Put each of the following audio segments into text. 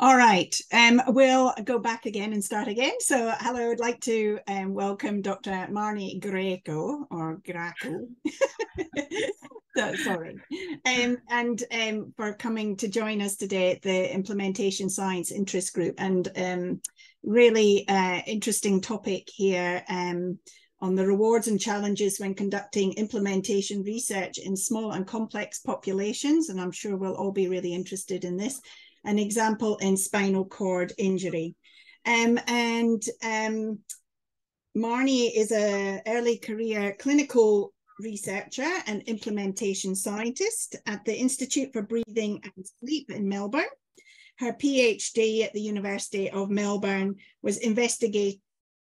All right, we'll go back again and start again. So, hello, I'd like to welcome Dr. Marnie Graco, or Graco, sorry, and for coming to join us today at the Implementation Science Interest Group. And really interesting topic here on the rewards and challenges when conducting implementation research in small and complex populations. And I'm sure we'll all be really interested in this. An example in spinal cord injury. Marnie is an early career clinical researcher and implementation scientist at the Institute for Breathing and Sleep in Melbourne. Her PhD at the University of Melbourne was investigated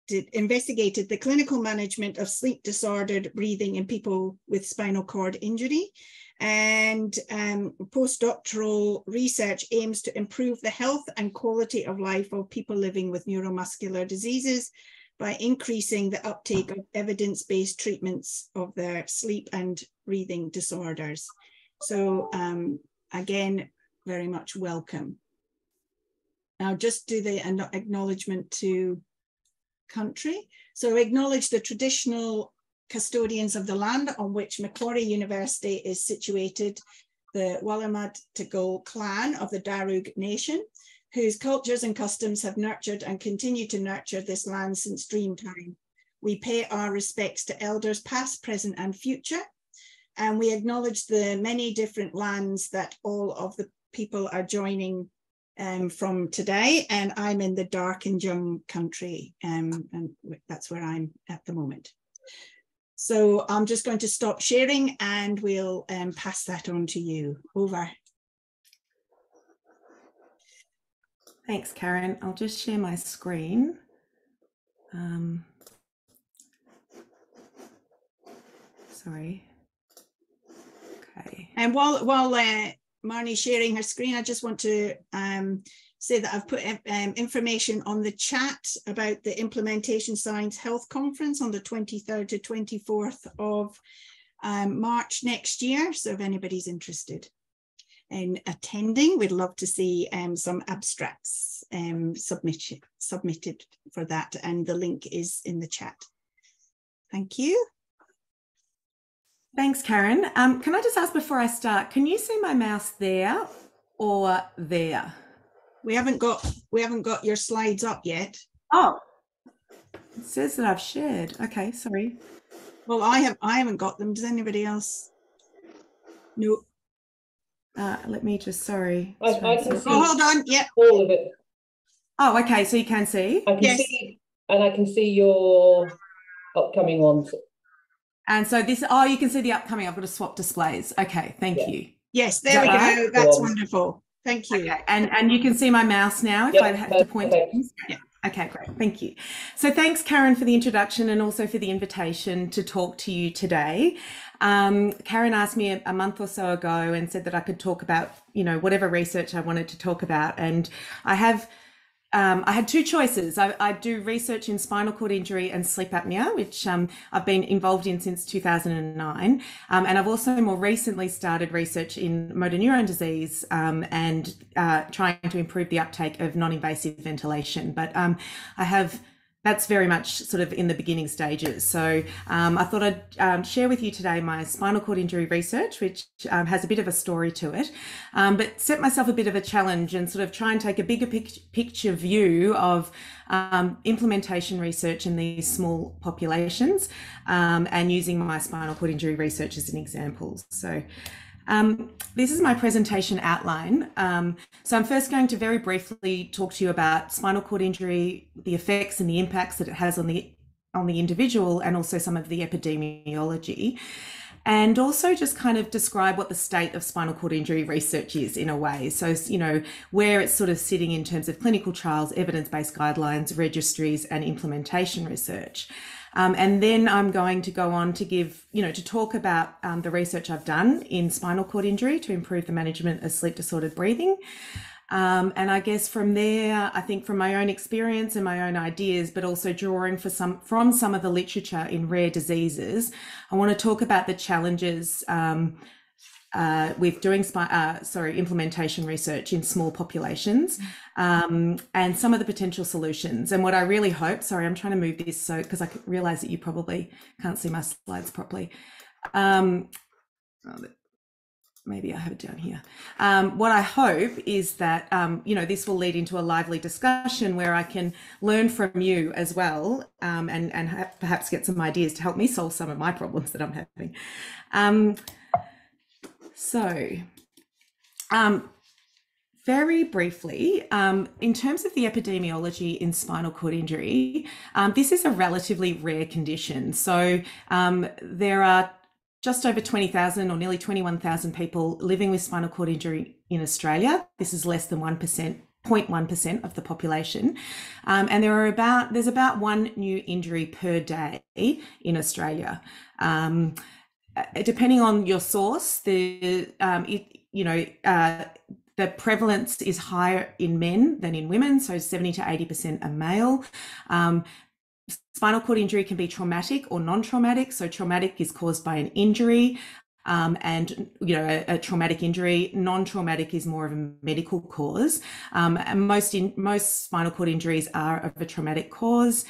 the clinical management of sleep disordered breathing in people with spinal cord injury. And postdoctoral research aims to improve the health and quality of life of people living with neuromuscular diseases by increasing the uptake of evidence-based treatments of their sleep and breathing disorders. So again, very much welcome. Now just do the acknowledgement to country. So acknowledge the traditional custodians of the land on which Macquarie University is situated, the Wallumattagal clan of the Darug Nation, whose cultures and customs have nurtured and continue to nurture this land since dream time. We pay our respects to elders past, present and future, and we acknowledge the many different lands that all of the people are joining from today. And I'm in the Darkinjung country, and that's where I'm at the moment. So I'm just going to stop sharing and we'll pass that on to you. Over. Thanks, Karen. I'll just share my screen. Sorry. Okay. And while Marnie's sharing her screen, I just want to say that I've put information on the chat about the Implementation Science Health Conference on the 23rd to 24th of March next year. So if anybody's interested in attending, we'd love to see some abstracts submitted for that. And the link is in the chat. Thank you. Thanks, Karen. Can I just ask before I start, can you see my mouse there or there? We haven't got your slides up yet. Oh, it says that I've shared. Okay, sorry. Well, I haven't got them. Does anybody else? No. Let me just, sorry. I can see. Oh, hold on. Yep. All of it. Oh, okay. So you can see? I can see, and I can see your upcoming ones. And so this, oh, you can see the upcoming. I've got to swap displays. Okay, thank you. Yes, there we go. That's wonderful. Thank you. Okay. And you can see my mouse now if I have to point to things. Yeah. Okay, great. Thank you. So thanks, Karen, for the introduction and also for the invitation to talk to you today. Karen asked me a month or so ago and said that I could talk about, whatever research I wanted to talk about. And I had two choices. I do research in spinal cord injury and sleep apnea, which I've been involved in since 2009. And I've also more recently started research in motor neuron disease and trying to improve the uptake of non-invasive ventilation. But that's very much sort of in the beginning stages. So I thought I'd share with you today my spinal cord injury research, which has a bit of a story to it, but set myself a bit of a challenge and sort of try and take a bigger picture view of implementation research in these small populations and using my spinal cord injury research as an example. So this is my presentation outline. So I'm first going to very briefly talk to you about spinal cord injury, the effects and the impacts that it has on the individual, and also some of the epidemiology, and also just kind of describe what the state of spinal cord injury research is in a way. So, where it's sort of sitting in terms of clinical trials, evidence-based guidelines, registries, and implementation research. And then I'm going to go on to give, to talk about the research I've done in spinal cord injury to improve the management of sleep disordered breathing. And I guess from there, I think from my own experience and my own ideas, but also drawing from some of the literature in rare diseases, I want to talk about the challenges with doing implementation research in small populations, and some of the potential solutions. And what I really hope, sorry, I'm trying to move this because I realize that you probably can't see my slides properly. Maybe I have it down here. What I hope is that, this will lead into a lively discussion where I can learn from you as well, and perhaps get some ideas to help me solve some of my problems that I'm having. Very briefly, in terms of the epidemiology in spinal cord injury, this is a relatively rare condition. So there are just over 20,000 or nearly 21,000 people living with spinal cord injury in Australia. This is less than 0.1% of the population. And there's about one new injury per day in Australia. Depending on your source, the prevalence is higher in men than in women, so 70 to 80% are male. Spinal cord injury can be traumatic or non-traumatic. So traumatic is caused by an injury, and a traumatic injury. Non-traumatic is more of a medical cause. And most spinal cord injuries are of a traumatic cause.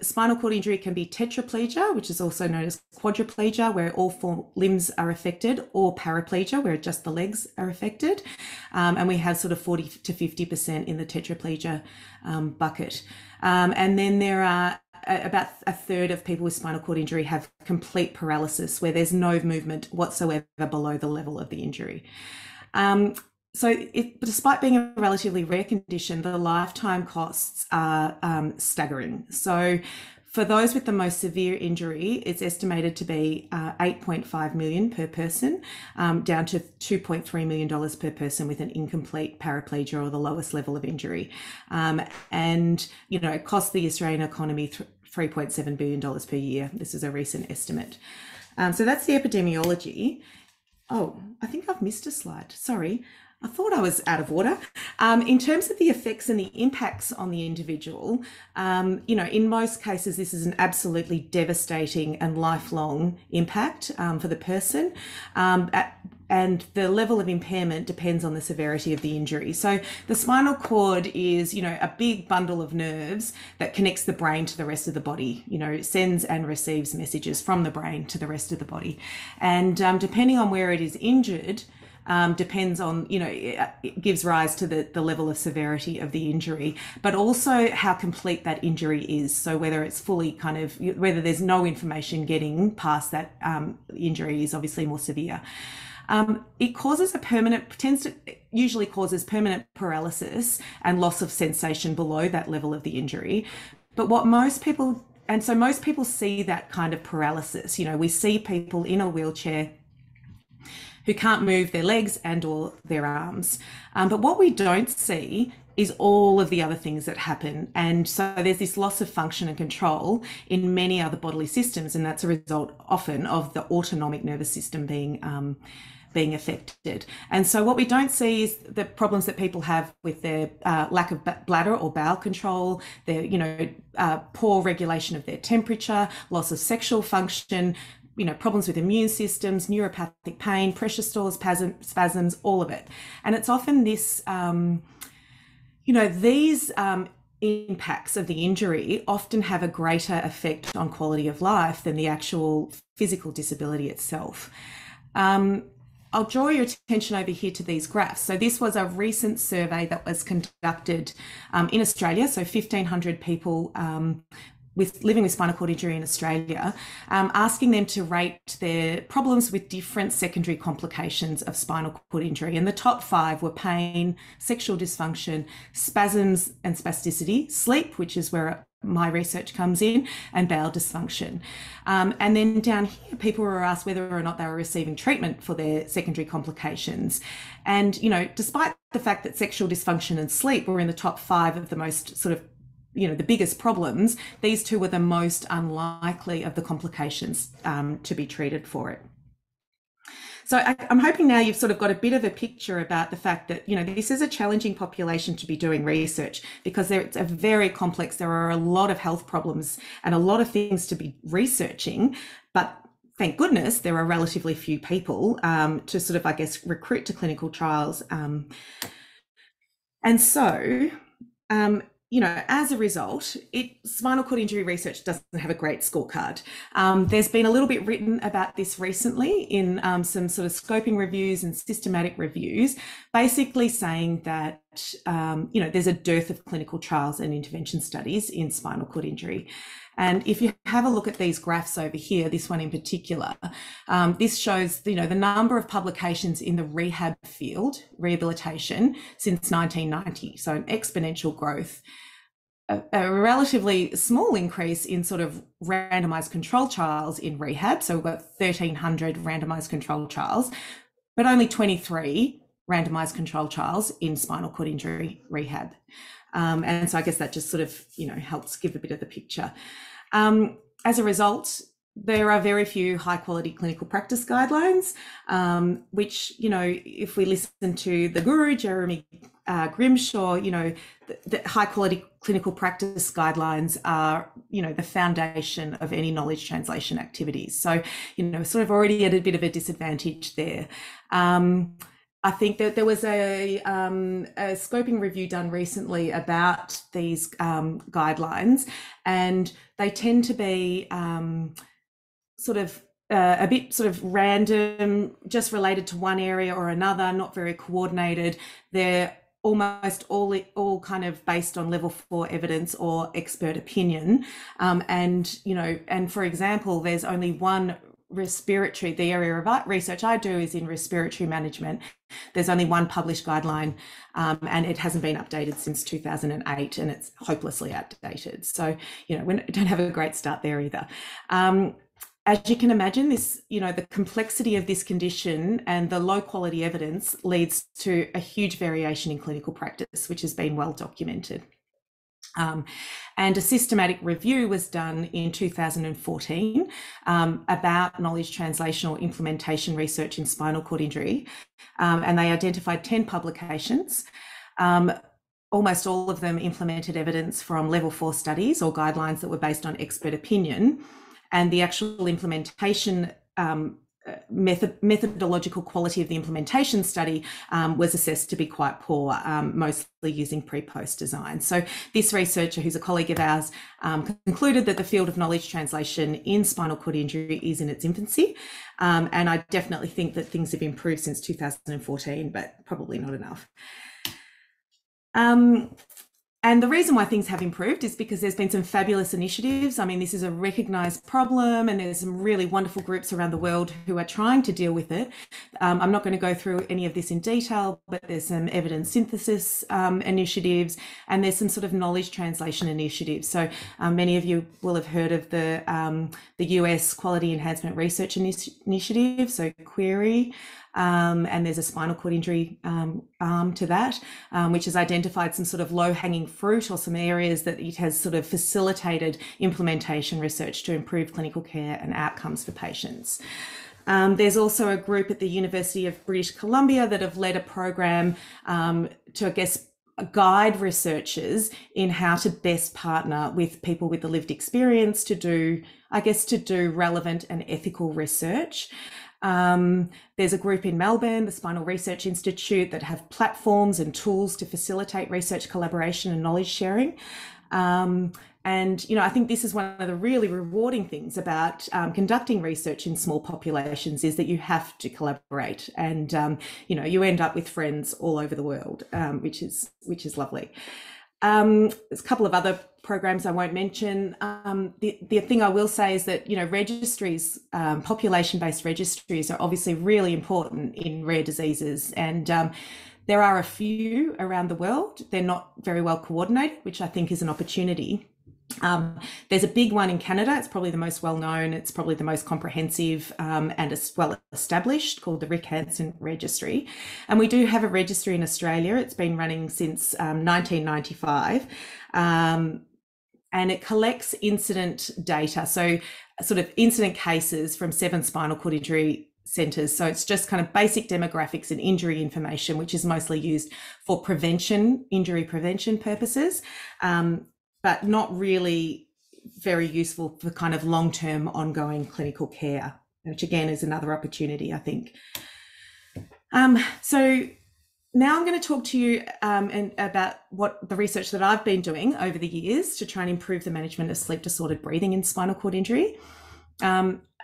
Spinal cord injury can be tetraplegia, which is also known as quadriplegia, where all 4 limbs are affected, or paraplegia, where just the legs are affected. And we have sort of 40 to 50% in the tetraplegia bucket. And then there are about a third of people with spinal cord injury have complete paralysis, where there's no movement whatsoever below the level of the injury. Despite being a relatively rare condition, the lifetime costs are staggering. So for those with the most severe injury, it's estimated to be $8.5 million per person, down to $2.3 million per person with an incomplete paraplegia or the lowest level of injury. It costs the Australian economy $3.7 billion per year. This is a recent estimate. So that's the epidemiology. Oh, I think I've missed a slide. Sorry. I thought I was out of order. In terms of the effects and the impacts on the individual, in most cases, this is an absolutely devastating and lifelong impact for the person. And the level of impairment depends on the severity of the injury. So the spinal cord is, a big bundle of nerves that connects the brain to the rest of the body, sends and receives messages from the brain to the rest of the body. And depending on where it is injured, depends on, it gives rise to the level of severity of the injury, but also how complete that injury is. So whether it's fully whether there's no information getting past that injury is obviously more severe. It usually causes permanent paralysis and loss of sensation below that level of the injury. But most people see that kind of paralysis. We see people in a wheelchair who can't move their legs and or their arms. But what we don't see is all of the other things that happen. And so there's this loss of function and control in many other bodily systems, and that's a result often of the autonomic nervous system being affected. And so what we don't see is the problems that people have with their lack of bladder or bowel control, their poor regulation of their temperature, loss of sexual function, problems with immune systems, neuropathic pain, pressure stores, spasms, all of it. And it's often this, these impacts of the injury often have a greater effect on quality of life than the actual physical disability itself. I'll draw your attention over here to these graphs. So this was a recent survey that was conducted in Australia. So 1,500 people living with spinal cord injury in Australia, asking them to rate their problems with different secondary complications of spinal cord injury. And the top 5 were pain, sexual dysfunction, spasms and spasticity, sleep, which is where my research comes in, and bowel dysfunction. And then down here, people were asked whether or not they were receiving treatment for their secondary complications. And, despite the fact that sexual dysfunction and sleep were in the top 5 of the most sort of the biggest problems, these 2 were the most unlikely of the complications to be treated for it. So I'm hoping now you've sort of got a bit of a picture about the fact that, this is a challenging population to be doing research, because it's a very complex, there are a lot of health problems and a lot of things to be researching, but thank goodness there are relatively few people to sort of, I guess, recruit to clinical trials. And so, you know, as a result, spinal cord injury research doesn't have a great scorecard. There's been a little bit written about this recently in some sort of scoping reviews and systematic reviews, basically saying that, you know, there's a dearth of clinical trials and intervention studies in spinal cord injury. And if you have a look at these graphs over here, this one in particular, this shows, you know, the number of publications in the rehab field, rehabilitation, since 1990. So an exponential growth, a relatively small increase in sort of randomized control trials in rehab. So we've got 1,300 randomized control trials, but only 23 randomized control trials in spinal cord injury rehab. And so I guess that just sort of, you know, helps give a bit of the picture. As a result, there are very few high quality clinical practice guidelines, which, you know, if we listen to the guru, Jeremy Grimshaw, you know, the high quality clinical practice guidelines are, you know, the foundation of any knowledge translation activities. So, you know, sort of already at a bit of a disadvantage there. I think that there was a scoping review done recently about these guidelines, and they tend to be sort of a bit sort of random, just related to one area or another, not very coordinated. They're almost all kind of based on level 4 evidence or expert opinion. And, you know, and for example, there's only one respiratory, the area of research I do is in respiratory management. There's only one published guideline, and it hasn't been updated since 2008, and it's hopelessly outdated. So, you know, we don't have a great start there either. As you can imagine, this, you know, the complexity of this condition and the low quality evidence leads to a huge variation in clinical practice, which has been well documented. And a systematic review was done in 2014 about knowledge translation or implementation research in spinal cord injury, and they identified 10 publications. Almost all of them implemented evidence from level 4 studies or guidelines that were based on expert opinion, and the actual implementation methodological quality of the implementation study was assessed to be quite poor, mostly using pre-post design. So this researcher, who's a colleague of ours, concluded that the field of knowledge translation in spinal cord injury is in its infancy. And I definitely think that things have improved since 2014, but probably not enough. And the reason why things have improved is because there's been some fabulous initiatives. I mean, this is a recognised problem, and there's some really wonderful groups around the world who are trying to deal with it. I'm not going to go through any of this in detail, but there's some evidence synthesis initiatives, and there's some sort of knowledge translation initiatives. So many of you will have heard of the US Quality Enhancement Research Initiative, so QUERY. And there's a spinal cord injury arm to that, which has identified some sort of low-hanging fruit or some areas that it has sort of facilitated implementation research to improve clinical care and outcomes for patients. There's also a group at the University of British Columbia that have led a program to, I guess, guide researchers in how to best partner with people with the lived experience to do, I guess, to do relevant and ethical research. There's a group in Melbourne, the Spinal Research Institute, that have platforms and tools to facilitate research collaboration and knowledge sharing. And, you know, I think this is one of the really rewarding things about conducting research in small populations is that you have to collaborate, and, you know, you end up with friends all over the world, which is lovely. There's a couple of other programs I won't mention. The thing I will say is that, you know, registries, population-based registries are obviously really important in rare diseases, and there are a few around the world. They're not very well coordinated, which I think is an opportunity. There's a big one in Canada. It's probably the most well-known. It's probably the most comprehensive and as well established, called the Rick Hansen Registry. And we do have a registry in Australia. It's been running since 1995. And it collects incident data. So sort of incident cases from 7 spinal cord injury centres. So it's just kind of basic demographics and injury information, which is mostly used for prevention, injury prevention purposes. But not really very useful for kind of long-term ongoing clinical care which again is another opportunity, I think. So now I'm going to talk to you about what the research that I've been doing over the years to try and improve the management of sleep disordered breathing in spinal cord injury.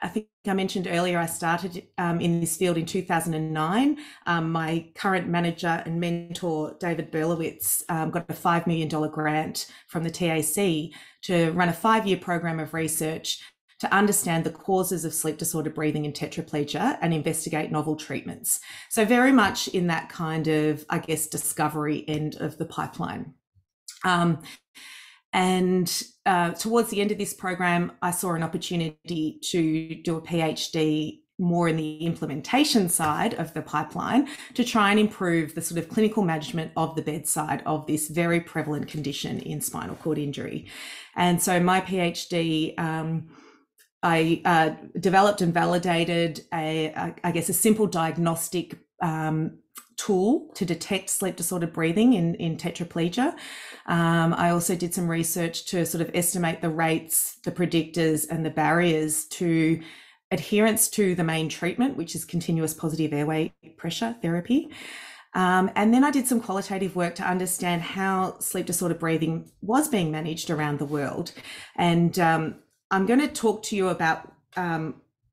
I think I mentioned earlier, I started in this field in 2009. My current manager and mentor, David Berlowitz, got a $5 million grant from the TAC to run a 5-year program of research to understand the causes of sleep disordered breathing in tetraplegia and investigate novel treatments. So very much in that kind of, I guess, discovery end of the pipeline. Towards the end of this program, I saw an opportunity to do a PhD more in the implementation side of the pipeline to try and improve the sort of clinical management of the bedside of this very prevalent condition in spinal cord injury. And so my PhD, I developed and validated I guess a simple diagnostic tool to detect sleep disordered breathing in tetraplegia. I also did some research to sort of estimate the rates, the predictors, and the barriers to adherence to the main treatment, which is continuous positive airway pressure therapy. And then I did some qualitative work to understand how sleep disordered breathing was being managed around the world. And I'm going to talk to you about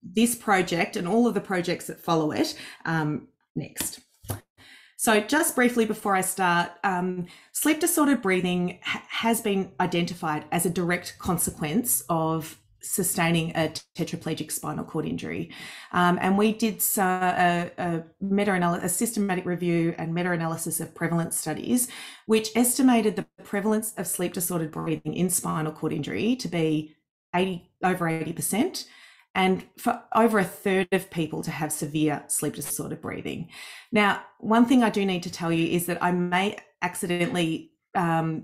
this project and all of the projects that follow it next. So just briefly before I start, sleep disordered breathing has been identified as a direct consequence of sustaining a tetraplegic spinal cord injury. And we did a systematic review and meta-analysis of prevalence studies, which estimated the prevalence of sleep disordered breathing in spinal cord injury to be over 80%, and for over a third of people to have severe sleep disordered breathing. Now, one thing I do need to tell you is that I may accidentally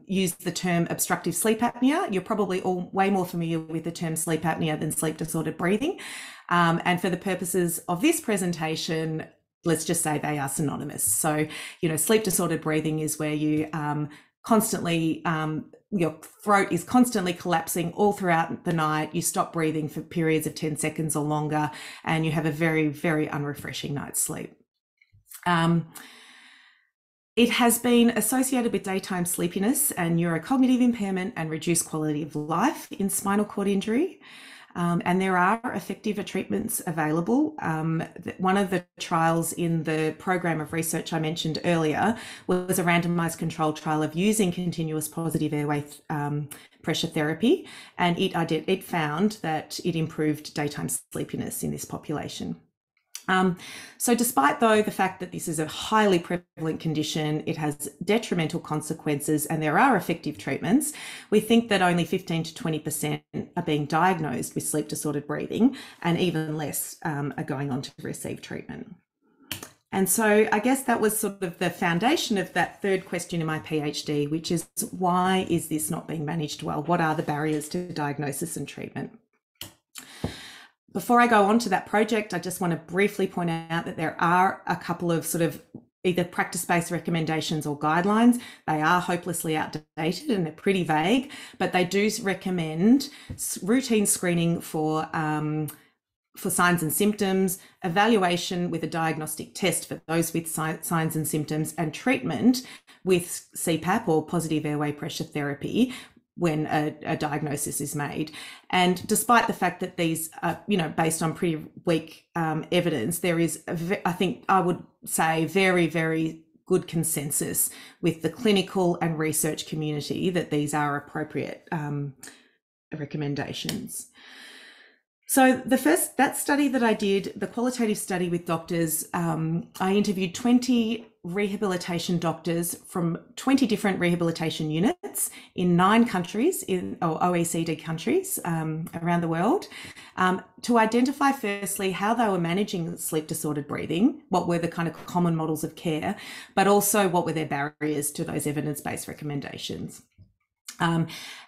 use the term obstructive sleep apnea. You're probably all way more familiar with the term sleep apnea than sleep disordered breathing. And for the purposes of this presentation, let's just say they are synonymous. So, sleep disordered breathing is where you constantly, your throat is constantly collapsing all throughout the night. You stop breathing for periods of 10 seconds or longer, and you have a very, very unrefreshing night's sleep. It has been associated with daytime sleepiness and neurocognitive impairment and reduced quality of life in spinal cord injury. And there are effective treatments available. One of the trials in the program of research I mentioned earlier was a randomized controlled trial of using continuous positive airway pressure therapy, and it found that it improved daytime sleepiness in this population. So despite though the fact that this is a highly prevalent condition, it has detrimental consequences and there are effective treatments, we think that only 15 to 20% are being diagnosed with sleep disordered breathing, and even less are going on to receive treatment. And so I guess that was sort of the foundation of that third question in my PhD, which is, why is this not being managed well? What are the barriers to diagnosis and treatment? Before I go on to that project, I just want to briefly point out that there are a couple of sort of either practice-based recommendations or guidelines. They are hopelessly outdated and they're pretty vague, but they do recommend routine screening for signs and symptoms, evaluation with a diagnostic test for those with signs and symptoms, and treatment with CPAP or positive airway pressure therapy when a diagnosis is made. And despite the fact that these are, based on pretty weak evidence, there is, I think I would say, very, very good consensus with the clinical and research community that these are appropriate recommendations. So that study that I did, the qualitative study with doctors, I interviewed 20 rehabilitation doctors from 20 different rehabilitation units in 9 countries, or OECD countries around the world, to identify firstly how they were managing sleep disordered breathing, what were the kind of common models of care, but also what were their barriers to those evidence-based recommendations.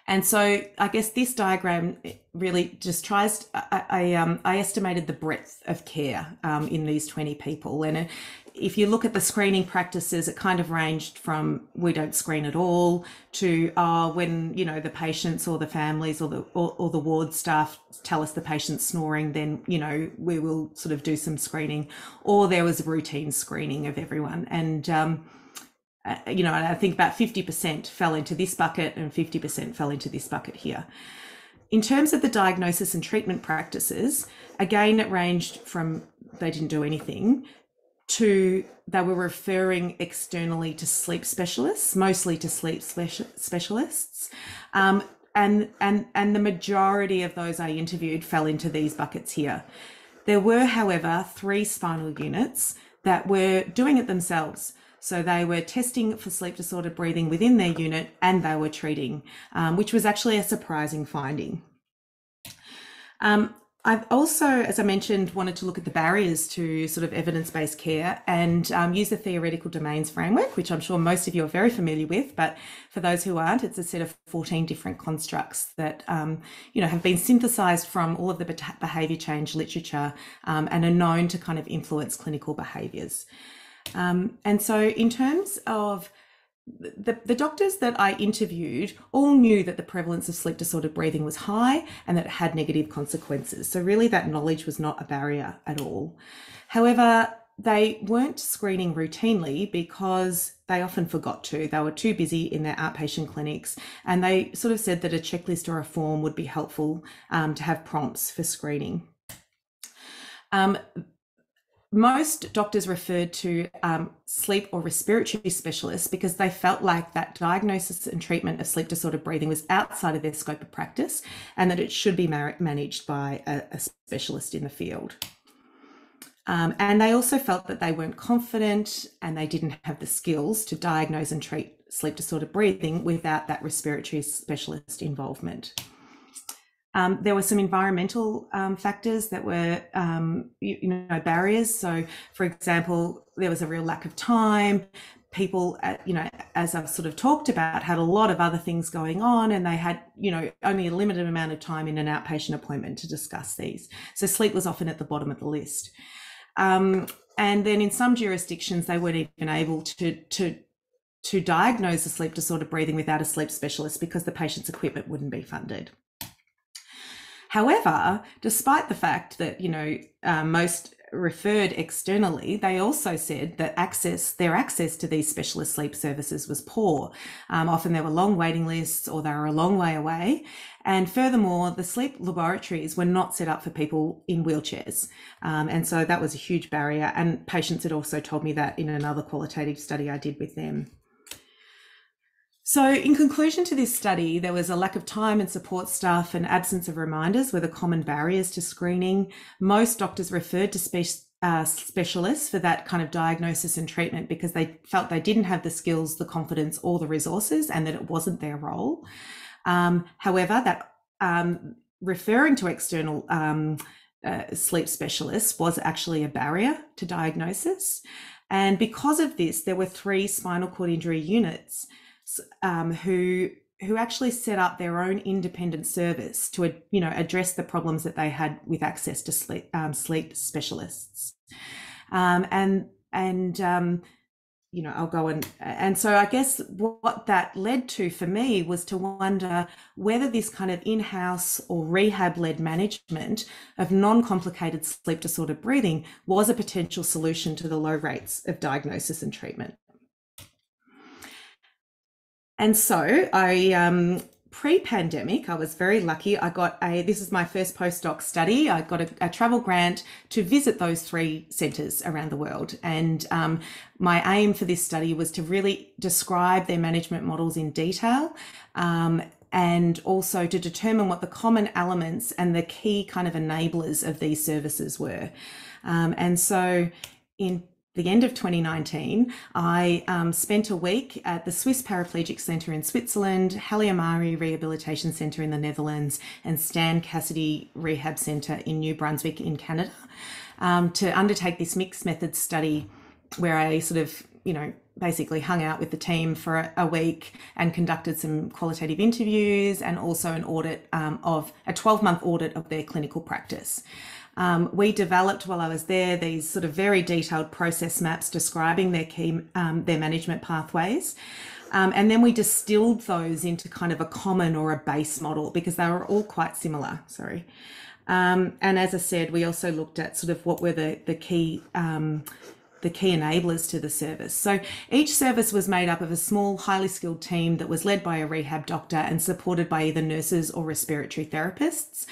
And so I guess this diagram really just tries, I estimated the breadth of care in these 20 people. And if you look at the screening practices, it kind of ranged from we don't screen at all to when the patients or the families or the ward staff tell us the patient's snoring, then we will sort of do some screening, or there was routine screening of everyone. And I think about 50% fell into this bucket and 50% fell into this bucket here. In terms of the diagnosis and treatment practices, again, it ranged from they didn't do anything to they were referring externally to sleep specialists, mostly to sleep specialists. And the majority of those I interviewed fell into these buckets here. There were, however, 3 spinal units that were doing it themselves. So they were testing for sleep disordered breathing within their unit, and they were treating, which was actually a surprising finding. I've also, as I mentioned, wanted to look at the barriers to sort of evidence-based care and use the theoretical domains framework, which I'm sure most of you are very familiar with, but for those who aren't, it's a set of 14 different constructs that, have been synthesized from all of the behavior change literature and are known to kind of influence clinical behaviors. And so in terms of the doctors that I interviewed all knew that the prevalence of sleep disordered breathing was high and that it had negative consequences. So really that knowledge was not a barrier at all. However, they weren't screening routinely because they often forgot to. They were too busy in their outpatient clinics, and they sort of said that a checklist or a form would be helpful to have prompts for screening. Most doctors referred to sleep or respiratory specialists because they felt like that diagnosis and treatment of sleep disordered breathing was outside of their scope of practice and that it should be managed by a specialist in the field. And they also felt that they weren't confident and they didn't have the skills to diagnose and treat sleep disordered breathing without that respiratory specialist involvement. There were some environmental factors that were, barriers. So, for example, there was a real lack of time. People, as I've sort of talked about, had a lot of other things going on, and they had, only a limited amount of time in an outpatient appointment to discuss these. So sleep was often at the bottom of the list. And then in some jurisdictions, they weren't even able to diagnose a sleep disordered breathing without a sleep specialist because the patient's equipment wouldn't be funded. However, despite the fact that, most referred externally, they also said that their access to these specialist sleep services was poor. Often there were long waiting lists or they were a long way away. And furthermore, the sleep laboratories were not set up for people in wheelchairs. And so that was a huge barrier. And patients had also told me that in another qualitative study I did with them. So in conclusion to this study, there was a lack of time and support staff and absence of reminders were the common barriers to screening. Most doctors referred to specialists for that kind of diagnosis and treatment because they felt they didn't have the skills, the confidence, or the resources, and that it wasn't their role. However, that referring to external sleep specialists was actually a barrier to diagnosis. And because of this, there were 3 spinal cord injury units who actually set up their own independent service to address the problems that they had with access to sleep specialists. I'll go and so I guess what that led to for me was to wonder whether this kind of in-house or rehab-led management of non-complicated sleep disordered breathing was a potential solution to the low rates of diagnosis and treatment. And so pre-pandemic, I was very lucky. This is my first postdoc study. I got a travel grant to visit those 3 centres around the world. And my aim for this study was to really describe their management models in detail and also to determine what the common elements and the key kind of enablers of these services were. And so in the end of 2019, I spent a week at the Swiss Paraplegic Centre in Switzerland, Haliamari Rehabilitation Centre in the Netherlands, and Stan Cassidy Rehab Centre in New Brunswick in Canada to undertake this mixed methods study where I sort of, basically hung out with the team for a week and conducted some qualitative interviews and also an audit of a 12-month audit of their clinical practice. We developed while I was there these sort of very detailed process maps describing their key, their management pathways. And then we distilled those into kind of a common or a base model because they were all quite similar, and as I said, we also looked at sort of what were the key enablers to the service. So each service was made up of a small, highly skilled team that was led by a rehab doctor and supported by either nurses or respiratory therapists.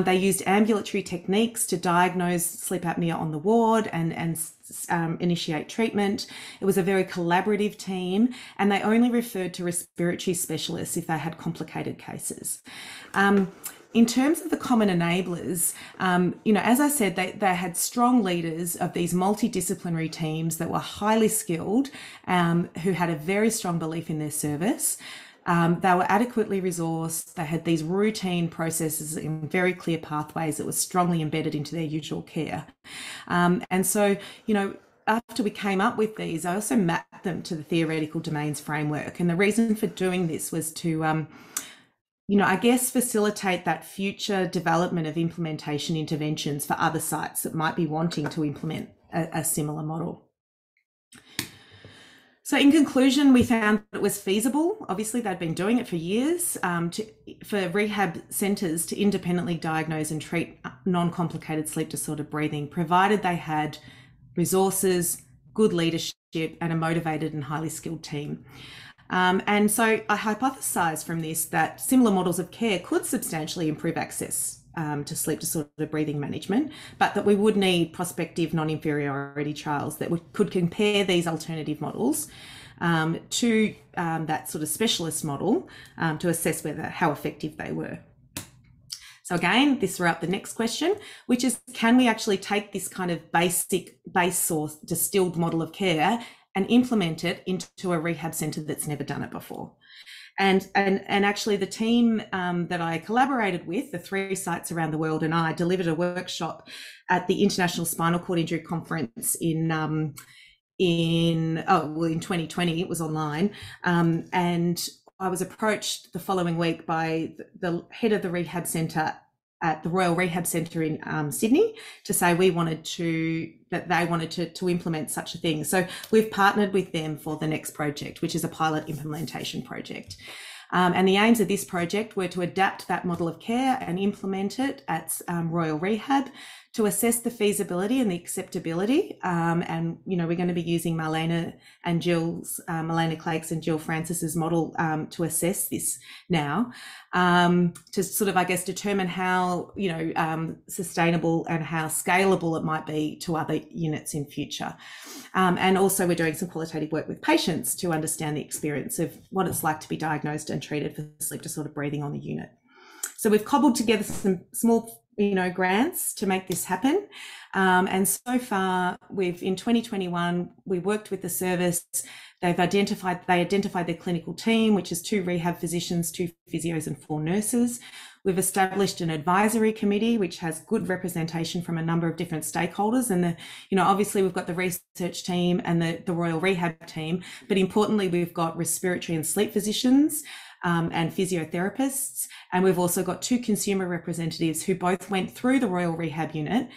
They used ambulatory techniques to diagnose sleep apnea on the ward and initiate treatment. It was a very collaborative team, and they only referred to respiratory specialists if they had complicated cases. In terms of the common enablers, as I said, they had strong leaders of these multidisciplinary teams that were highly skilled, who had a very strong belief in their service. They were adequately resourced. They had these routine processes in very clear pathways that were strongly embedded into their usual care. And so, after we came up with these, I also mapped them to the theoretical domains framework. And the reason for doing this was to I guess facilitate that future development of implementation interventions for other sites that might be wanting to implement a similar model. So in conclusion, we found that it was feasible. Obviously, they'd been doing it for years for rehab centres to independently diagnose and treat non-complicated sleep disorder breathing, provided they had resources, good leadership, and a motivated and highly skilled team. And so I hypothesised from this that similar models of care could substantially improve access to sleep disorder breathing management, but that we would need prospective non-inferiority trials that could compare these alternative models to that sort of specialist model to assess how effective they were. So again, this threw up the next question, which is, can we actually take this kind of base source distilled model of care and implement it into a rehab centre that's never done it before? And actually the team that I collaborated with, the 3 sites around the world, and I delivered a workshop at the International Spinal Cord Injury Conference in 2020. It was online, and I was approached the following week by the head of the rehab centre at the Royal Rehab Centre in Sydney to say they wanted to implement such a thing. So we've partnered with them for the next project, which is a pilot implementation project. And the aims of this project were to adapt that model of care and implement it at Royal Rehab to assess the feasibility and the acceptability. And, we're going to be using Marlene Clake's and Jill Francis's model to assess this now, to sort of, I guess, determine how, sustainable and how scalable it might be to other units in future. And also we're doing some qualitative work with patients to understand the experience of what it's like to be diagnosed and treated for sleep disorder breathing on the unit. So we've cobbled together some small grants to make this happen. And so far, in 2021, we worked with the service. They identified their clinical team, which is 2 rehab physicians, 2 physios and 4 nurses. We've established an advisory committee, which has good representation from a number of different stakeholders. And obviously we've got the research team and the Royal Rehab team, but importantly, we've got respiratory and sleep physicians, and physiotherapists. And we've also got 2 consumer representatives who both went through the Royal Rehab unit,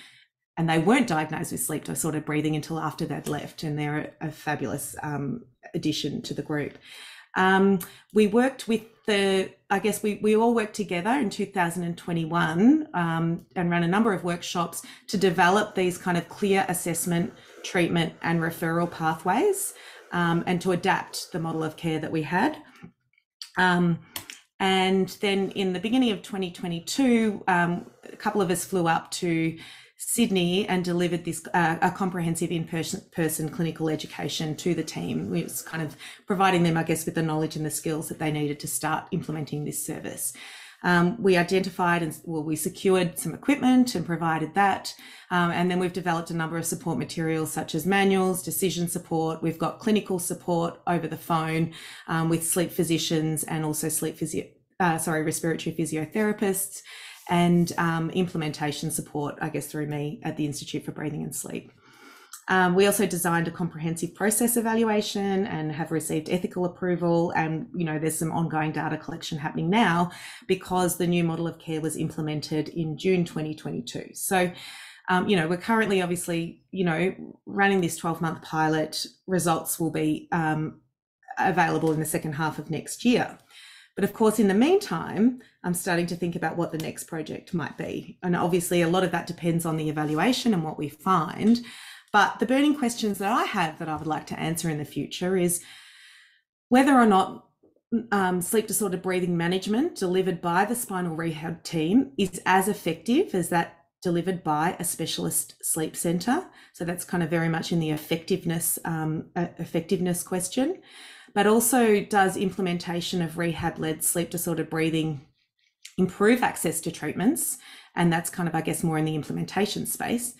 and they weren't diagnosed with sleep disorder breathing until after they'd left. And they're a fabulous addition to the group. We worked with we all worked together in 2021 and ran a number of workshops to develop these kind of clear assessment, treatment and referral pathways, and to adapt the model of care that we had. And then in the beginning of 2022, a couple of us flew up to Sydney and delivered this a comprehensive in-person clinical education to the team. We was kind of providing them, I guess, with the knowledge and the skills that they needed to start implementing this service. We identified we secured some equipment and provided that. And then we've developed a number of support materials such as manuals, decision support. We've got clinical support over the phone with sleep physicians and also respiratory physiotherapists, and implementation support, I guess, through me at the Institute for Breathing and Sleep. We also designed a comprehensive process evaluation and have received ethical approval. And, there's some ongoing data collection happening now because the new model of care was implemented in June 2022. So We're currently obviously, running this 12-month pilot. Results will be available in the second half of next year. But of course, in the meantime, I'm starting to think about what the next project might be. And obviously a lot of that depends on the evaluation and what we find. But the burning questions that I have that I would like to answer in the future is whether or not sleep disorder breathing management delivered by the spinal rehab team is as effective as that delivered by a specialist sleep centre. So that's kind of very much in the effectiveness question. But also, does implementation of rehab-led sleep disorder breathing improve access to treatments? And that's kind of, I guess, more in the implementation space.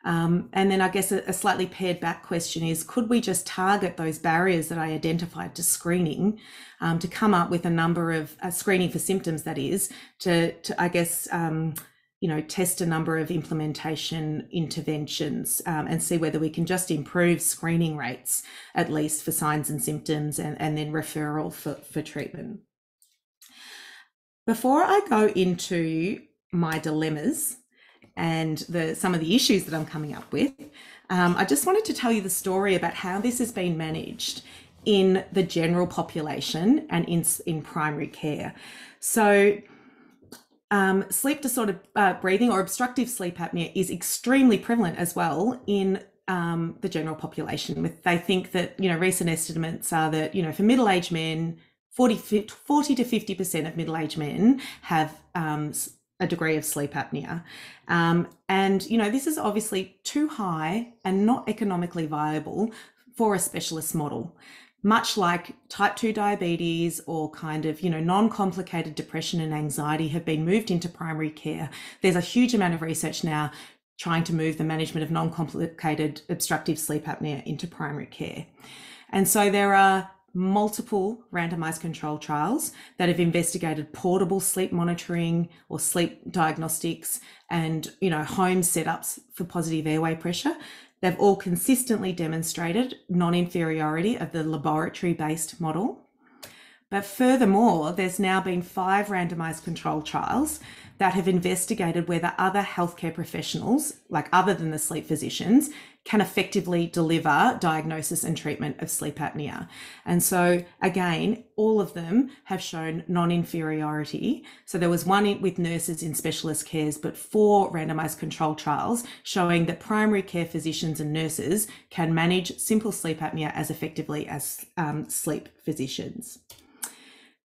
And then I guess a slightly paired back question is, could we just target those barriers that I identified to screening to come up with a number of screening for symptoms, that is, to I guess, test a number of implementation interventions and see whether we can just improve screening rates, at least for signs and symptoms, and then referral for treatment. Before I go into my dilemmas and some of the issues that I'm coming up with, I just wanted to tell you the story about how this has been managed in the general population and in primary care. So sleep disorder breathing or obstructive sleep apnea is extremely prevalent as well in the general population. They think that, recent estimates are that, for middle-aged men, 40 to 50% of middle-aged men have a degree of sleep apnea. And, this is obviously too high and not economically viable for a specialist model. Much like type 2 diabetes or kind of, non-complicated depression and anxiety have been moved into primary care. There's a huge amount of research now trying to move the management of non-complicated obstructive sleep apnea into primary care. And so there are multiple randomized control trials that have investigated portable sleep monitoring or sleep diagnostics and, home setups for positive airway pressure. They've all consistently demonstrated non-inferiority of the laboratory-based model. But furthermore, there's now been 5 randomized control trials that have investigated whether other healthcare professionals, like other than the sleep physicians, can effectively deliver diagnosis and treatment of sleep apnea. And so again, all of them have shown non-inferiority. So there was one with nurses in specialist cares, but 4 randomized control trials showing that primary care physicians and nurses can manage simple sleep apnea as effectively as sleep physicians.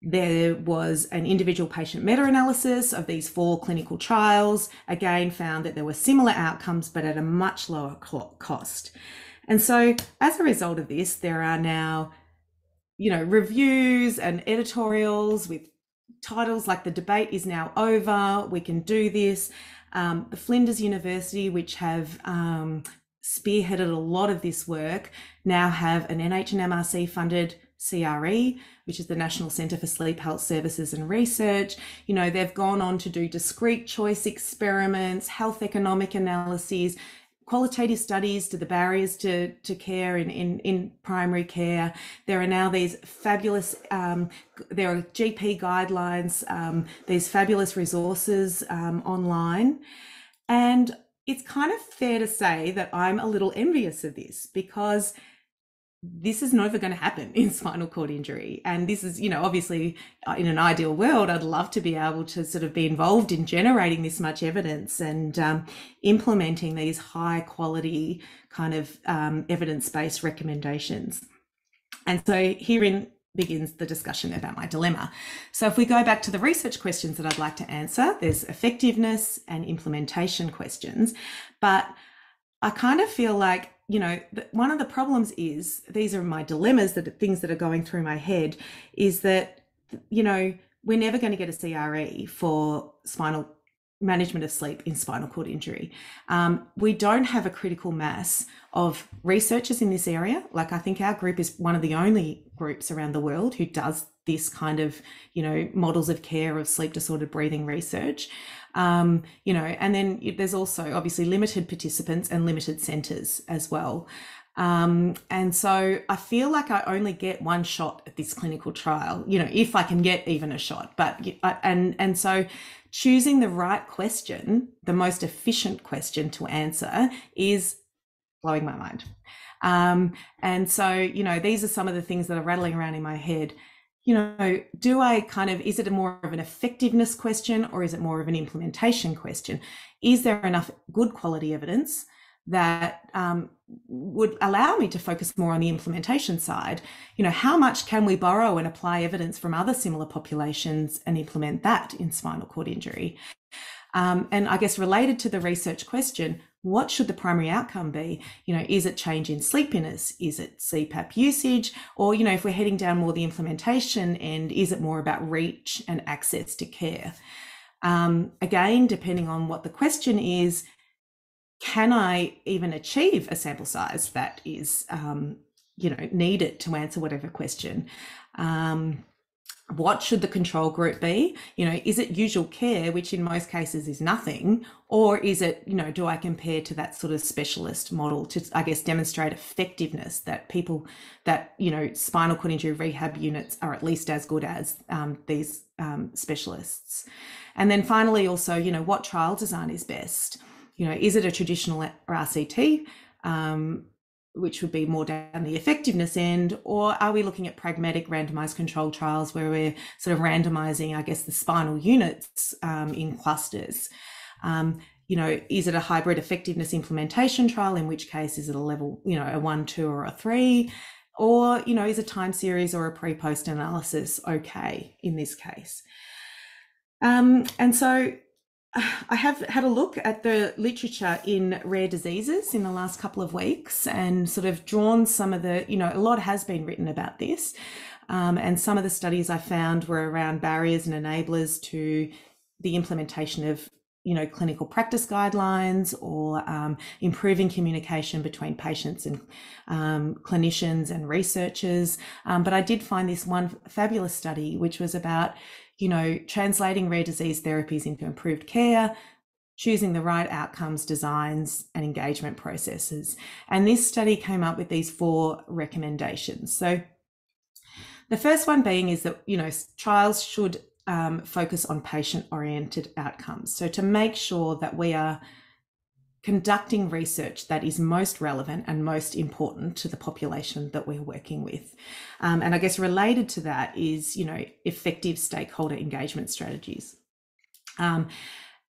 There was an individual patient meta-analysis of these 4 clinical trials, again found that there were similar outcomes, but at a much lower cost. And so as a result of this, there are now, reviews and editorials with titles like "The debate is now over, we can do this." The Flinders University, which have spearheaded a lot of this work, now have an NH&MRC funded CRE, which is the National Centre for Sleep Health Services and Research. They've gone on to do discrete choice experiments, health economic analyses, qualitative studies to the barriers to care in primary care. There are now these fabulous, there are GP guidelines, these fabulous resources online. And it's kind of fair to say that I'm a little envious of this, because this is never going to happen in spinal cord injury. And this is, obviously in an ideal world, I'd love to be able to sort of be involved in generating this much evidence and implementing these high quality kind of evidence-based recommendations. And so herein begins the discussion about my dilemma. So if we go back to the research questions that I'd like to answer, there's effectiveness and implementation questions. But I kind of feel like, one of the problems is, these are my dilemmas, things that are going through my head, is that, we're never going to get a CRE for spinal management of sleep in spinal cord injury. We don't have a critical mass of researchers in this area. Like, I think our group is one of the only groups around the world who does this kind of, models of care of sleep disordered breathing research. And then there's also obviously limited participants and limited centres as well. And so I feel like I only get one shot at this clinical trial, you know, if I can get even a shot. But and so choosing the right question, the most efficient question to answer, is blowing my mind. And so, you know, these are some of the things that are rattling around in my head. You know, do I kind of, is it more of an effectiveness question, or is it more of an implementation question? Is there enough good quality evidence that would allow me to focus more on the implementation side? You know, how much can we borrow and apply evidence from other similar populations and implement that in spinal cord injury? And I guess related to the research question, what should the primary outcome be? You know, is it change in sleepiness? Is it CPAP usage? Or, you know, if we're heading down more the implementation end, is it more about reach and access to care? Again, depending on what the question is, can I even achieve a sample size that is, you know, needed to answer whatever question? What should the control group be? You know, is it usual care, which in most cases is nothing, or is it, you know, do I compare to that sort of specialist model to, I guess, demonstrate effectiveness, that people that, you know, spinal cord injury rehab units are at least as good as these specialists? And then finally, also, you know, what trial design is best? You know, is it a traditional RCT, which would be more down the effectiveness end, or are we looking at pragmatic randomized controlled trials where we're sort of randomizing, I guess, the spinal units in clusters? You know, is it a hybrid effectiveness implementation trial, in which case is it a level, you know, a 1, 2, or a 3? Or, you know, is a time series or a pre-post analysis okay in this case? And so I have had a look at the literature in rare diseases in the last couple of weeks and sort of drawn some of the, you know, a lot has been written about this. And some of the studies I found were around barriers and enablers to the implementation of, you know, clinical practice guidelines, or improving communication between patients and clinicians and researchers. But I did find this one fabulous study, which was about, you know, translating rare disease therapies into improved care, choosing the right outcomes, designs, and engagement processes. And this study came up with these 4 recommendations. So the first one being is that, you know, trials should focus on patient-oriented outcomes. So to make sure that we are conducting research that is most relevant and most important to the population that we're working with. And I guess related to that is, you know, effective stakeholder engagement strategies. You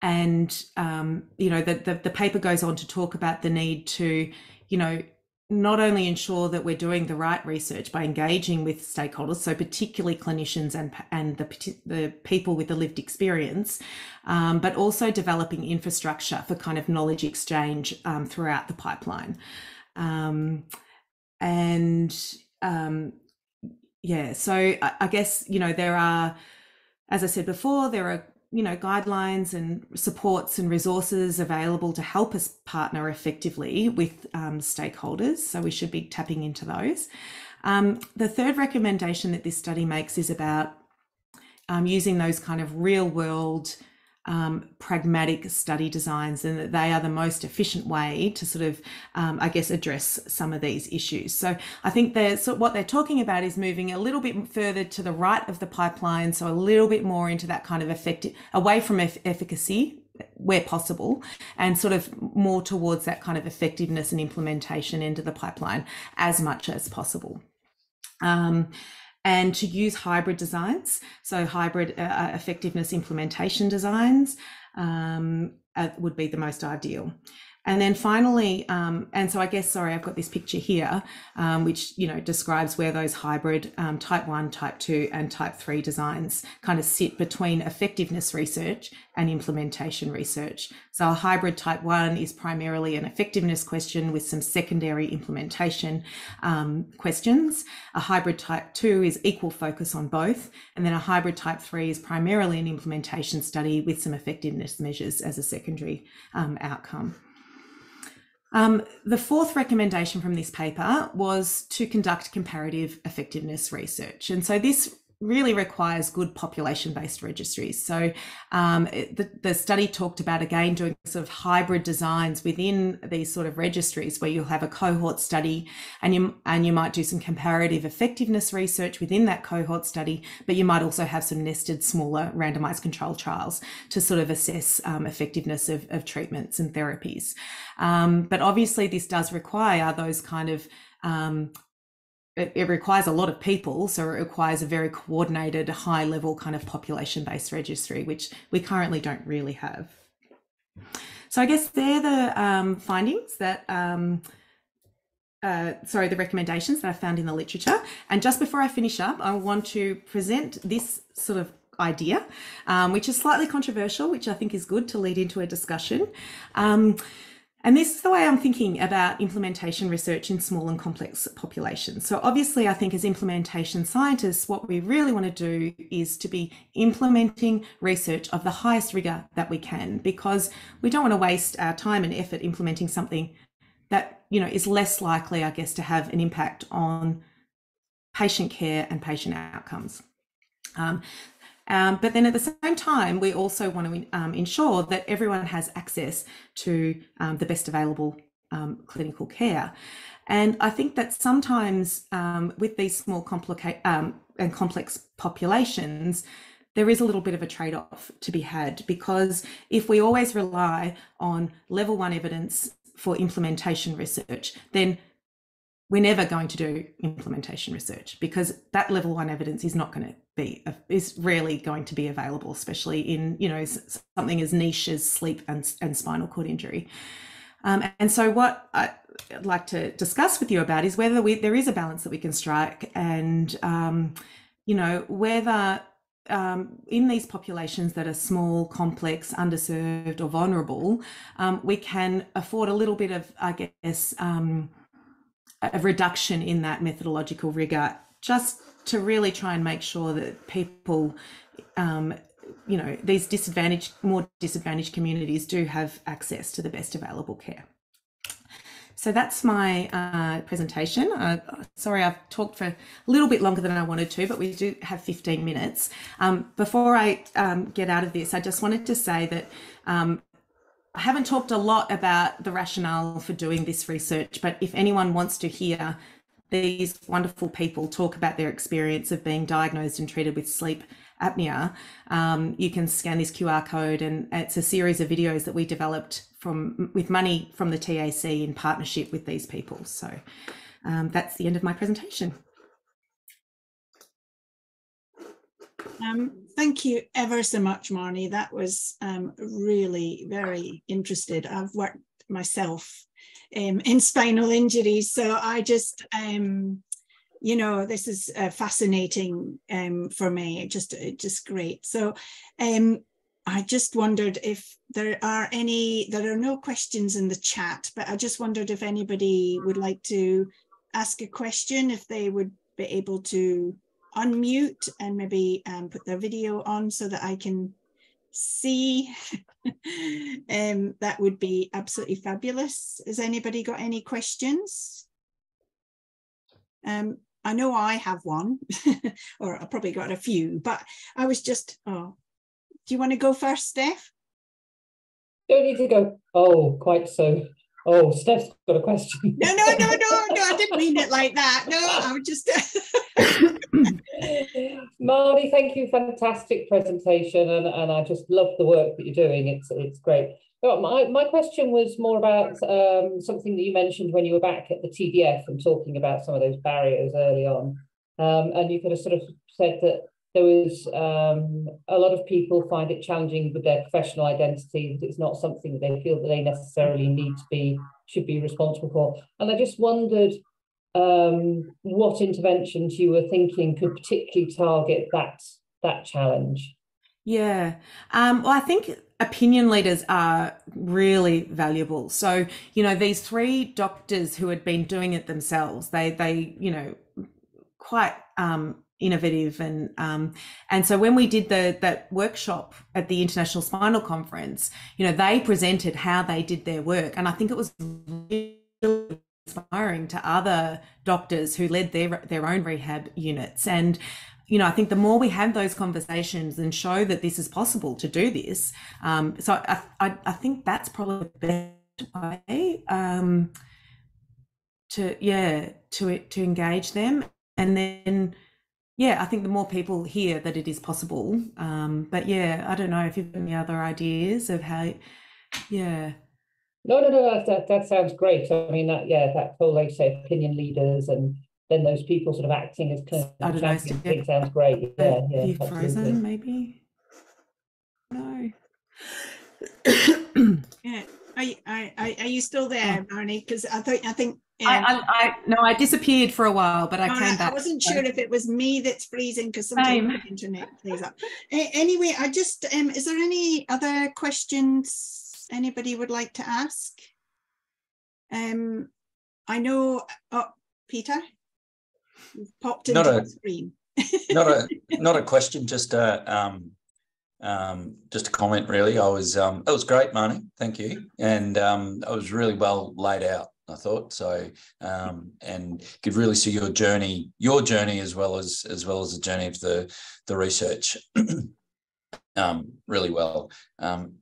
know, the paper goes on to talk about the need to, you know, not only ensure that we're doing the right research by engaging with stakeholders, so particularly clinicians and the people with the lived experience, but also developing infrastructure for kind of knowledge exchange throughout the pipeline. Yeah, so I guess, you know, there are, as I said before, there are, you know, guidelines and supports and resources available to help us partner effectively with stakeholders. So we should be tapping into those. The third recommendation that this study makes is about using those kind of real world pragmatic study designs, and that they are the most efficient way to sort of, I guess, address some of these issues. So I think what they're talking about is moving a little bit further to the right of the pipeline, so a little bit more into that kind of effective, away from efficacy where possible, and sort of more towards that kind of effectiveness and implementation into the pipeline as much as possible. And to use hybrid designs, so hybrid effectiveness implementation designs would be the most ideal. And then finally, and so I guess, sorry, I've got this picture here, which, you know, describes where those hybrid type 1, type 2 and type 3 designs kind of sit between effectiveness research and implementation research. So a hybrid type 1 is primarily an effectiveness question with some secondary implementation questions. A hybrid type 2 is equal focus on both. And then a hybrid type 3 is primarily an implementation study with some effectiveness measures as a secondary outcome. The fourth recommendation from this paper was to conduct comparative effectiveness research. And so this really requires good population-based registries. So the study talked about, again, doing sort of hybrid designs within these sort of registries, where you'll have a cohort study and you might do some comparative effectiveness research within that cohort study, but you might also have some nested smaller randomized controlled trials to sort of assess effectiveness of treatments and therapies. But obviously this does require those kind of it requires a lot of people, so it requires a very coordinated, high-level kind of population-based registry, which we currently don't really have. So I guess they're the findings that, the recommendations that I found in the literature. And just before I finish up, I want to present this sort of idea, which is slightly controversial, which I think is good to lead into a discussion. And this is the way I'm thinking about implementation research in small and complex populations. So obviously, I think as implementation scientists, what we really want to do is to be implementing research of the highest rigor that we can, because we don't want to waste our time and effort implementing something that, you know, is less likely, I guess, to have an impact on patient care and patient outcomes. But then at the same time, we also want to ensure that everyone has access to the best available clinical care. And I think that sometimes with these small and complex populations, there is a little bit of a trade-off to be had, because if we always rely on level 1 evidence for implementation research, then we're never going to do implementation research, because that level 1 evidence is not going to be, is rarely going to be available, especially in, you know, something as niche as sleep and spinal cord injury. And so what I'd like to discuss with you about is whether there is a balance that we can strike, and, you know, whether in these populations that are small, complex, underserved or vulnerable, we can afford a little bit of, I guess, a reduction in that methodological rigor, just to really try and make sure that people, you know, these more disadvantaged communities do have access to the best available care. So that's my presentation. Sorry, I've talked for a little bit longer than I wanted to, but we do have 15 minutes. Before I get out of this, I just wanted to say that I haven't talked a lot about the rationale for doing this research, but if anyone wants to hear these wonderful people talk about their experience of being diagnosed and treated with sleep apnea, you can scan this QR code, and it's a series of videos that we developed with money from the TAC in partnership with these people. So that's the end of my presentation. Thank you ever so much, Marnie. That was really very interesting. I've worked myself in spinal injuries, so I just, you know, this is fascinating for me. Just great. So I just wondered if there are no questions in the chat, but I just wondered if anybody would like to ask a question, if they would be able to unmute and maybe put their video on so that I can see. That would be absolutely fabulous. Has anybody got any questions? I know I have one, or I probably got a few, but I was just, do you want to go first, Steph? Don't need to go, oh, quite so. Oh, Steph's got a question. No, I didn't mean it like that. No, I would just... Marnie, thank you, fantastic presentation, and I just love the work that you're doing. It's great. But my question was more about something that you mentioned when you were back at the TDF and talking about some of those barriers early on, and you could have sort of said that there was a lot of people find it challenging with their professional identity, that it's not something that they feel that they necessarily should be responsible for. And I just wondered what interventions you were thinking could particularly target that challenge. Yeah, well, I think opinion leaders are really valuable. So, you know, these 3 doctors who had been doing it themselves, they you know, quite innovative, and so when we did that workshop at the International Spinal Conference, you know, they presented how they did their work, and I think it was really inspiring to other doctors who led their own rehab units. And you know, I think the more we have those conversations and show that this is possible to do this, so I think that's probably the best way to engage them. And then, yeah, I think the more people hear that it is possible. But yeah, I don't know if you've got any other ideas of how, yeah. No, that sounds great. I mean, that whole, like say, opinion leaders and then those people sort of acting as clinical champions, I think sounds great. Yeah, Have you frozen, maybe? No. Yeah. Are you still there, Marnie? Because I think. No, I disappeared for a while, but I came back. I wasn't sure if it was me that's freezing because sometimes the internet plays up. Anyway, I just is there any other questions anybody would like to ask? I know. Oh, Peter, you've popped into the screen. not a question, just a comment really. It was great, Marnie, thank you, and it was really well laid out, I thought so, and could really see your journey as well as the journey of the research really well.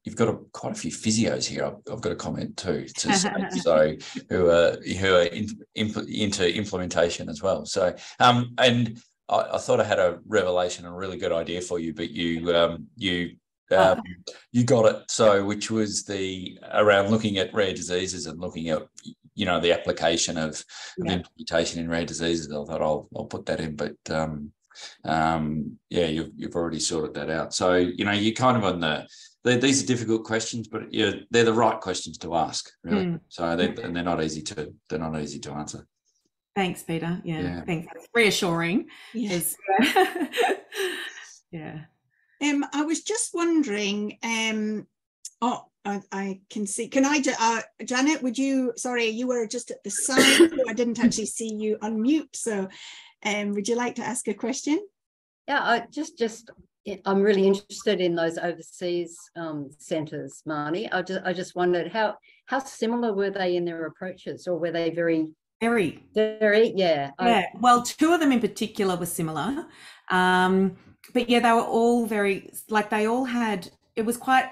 You've got quite a few physios here. I've got a comment too to say, so who are into implementation as well. So and I thought I had a revelation, a really good idea for you, but you got it. So, which was around looking at rare diseases and looking at, you know, the application of implementation in rare diseases. I thought I'll put that in, but you've already sorted that out. So, you know, you're kind of on these are difficult questions, but they're the right questions to ask, really. So they're not easy to answer. Thanks, Peter. Yeah. Thanks. That's reassuring. Yes. Yeah. I was just wondering, I can see, can I, Janet, sorry, you were just at the side, so I didn't actually see you unmute. So would you like to ask a question? Yeah, I'm really interested in those overseas centres, Marnie. I just wondered how similar were they in their approaches, or were they very, yeah. Well, two of them in particular were similar, but yeah, they were all very, like, they all had, it was quite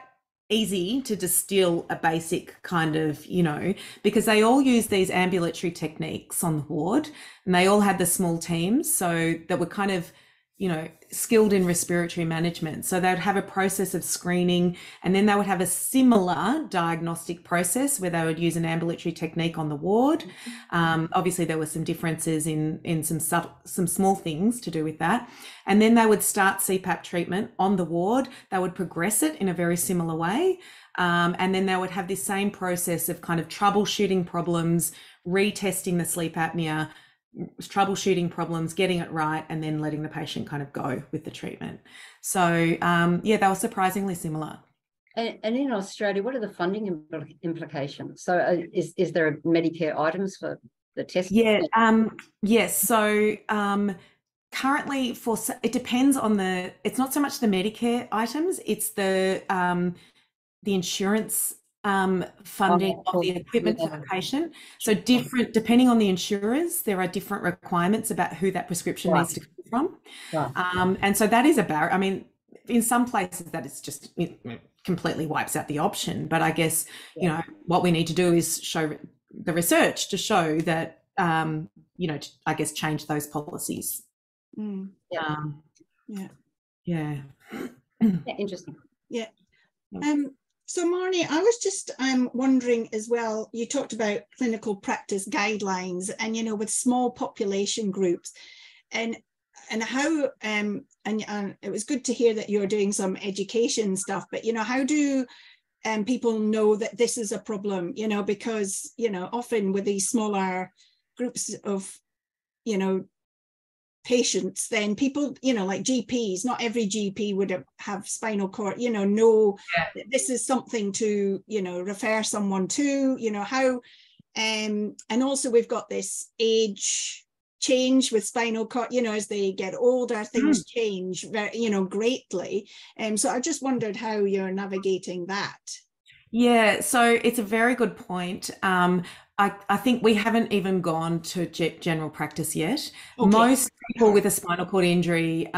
easy to distill a basic kind of, you know, because they all used these ambulatory techniques on the ward, and they all had the small teams, so that were kind of, you know, skilled in respiratory management. So they'd have a process of screening, and then they would have a similar diagnostic process where they would use an ambulatory technique on the ward. Obviously there were some differences in some small things to do with that. And then they would start CPAP treatment on the ward. They would progress it in a very similar way. And then they would have this same process of kind of troubleshooting problems, retesting the sleep apnea, troubleshooting problems, getting it right, and then letting the patient kind of go with the treatment. So they were surprisingly similar. And in Australia, what are the funding implications? So is there Medicare items for the testing? Yes. So currently it depends on it's not so much the Medicare items, it's the insurance funding of the equipment for the patient. So different, depending on the insurers, there are different requirements about who that prescription needs to come from. And so that is a barrier. I mean, in some places that is just, it completely wipes out the option. But I guess, you know, what we need to do is show the research to show that, you know, I guess change those policies. Interesting. Yeah. So Marnie, I was just wondering as well, you talked about clinical practice guidelines and, you know, with small population groups and how, and it was good to hear that you're doing some education stuff, but, you know, how do people know that this is a problem, you know, because, you know, often with these smaller groups of, you know, patients, then people, you know, like GPs, not every GP would have spinal cord, you know that this is something to, you know, refer someone to, you know, how, and also we've got this age change with spinal cord, you know, as they get older, things change very, you know, greatly. So I just wondered how you're navigating that. Yeah, so it's a very good point. I think we haven't even gone to general practice yet. Okay. Most people with a spinal cord injury,